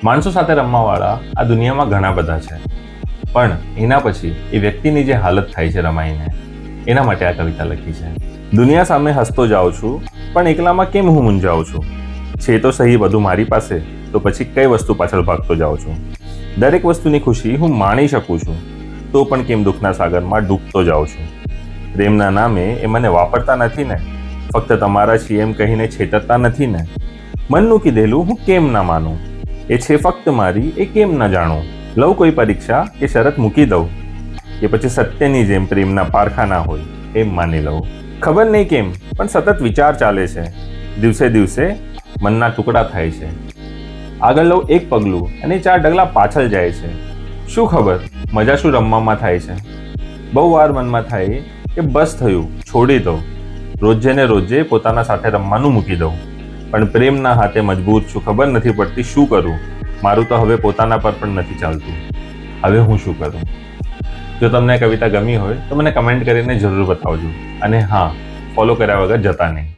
માણસો સાથે રમવાવાળા આ દુનિયામાં ઘણા બધા છે, પણ એના પછી એ વ્યક્તિની જે હાલત થાય છે રમાઈને, એના માટે આ કવિતા લખી છે. દુનિયા સામે હસતો જાઉં છું, પણ એકલામાં કેમ હું મૂંઝાઉં છું? છે તો સહી બધું મારી પાસે, તો પછી કઈ વસ્તુ પાછળ ભાગતો જાઉં છું? દરેક વસ્તુની ખુશી હું માણી શકું છું, તો પણ કેમ દુઃખના સાગરમાં ડૂબતો જાઉં છું? પ્રેમના નામે એ મને વાપરતા નથી ને, ફક્ત તમારા છીએ એમ કહીને છેતરતા નથી ને? મનનું કીધેલું હું કેમ ના માનું? એ છે ફક્ત મારી, એ કેમ ન જાણું? લઉં કોઈ પરીક્ષા કે શરત મૂકી દઉં, કે પછી સત્યની જેમ પ્રેમના પારખા ના હોય એમ માની લઉં? ખબર નહીં કેમ, પણ સતત વિચાર ચાલે છે. દિવસે દિવસે મનના ટુકડા થાય છે. આગળ લઉં એક પગલું અને 4 ડગલા પાછળ જાય છે. શું ખબર મજા શું રમવામાં થાય છે? બહુ વાર મનમાં થાય કે બસ થયું, છોડી દઉં. રોજે ને રોજે પોતાના સાથે રમવાનું મૂકી દઉં. પણ પ્રેમના હાથે મજબૂર છું, ખબર નથી પડતી શું કરું. મારું તો હવે પોતાના પર પણ નથી ચાલતું. હવે હું શું કરું? જો તમને કવિતા ગમી હોય તો મને કમેન્ટ કરીને જરૂર બતાવજો. અને હા, ફોલો કર્યા વગર જતા નહીં.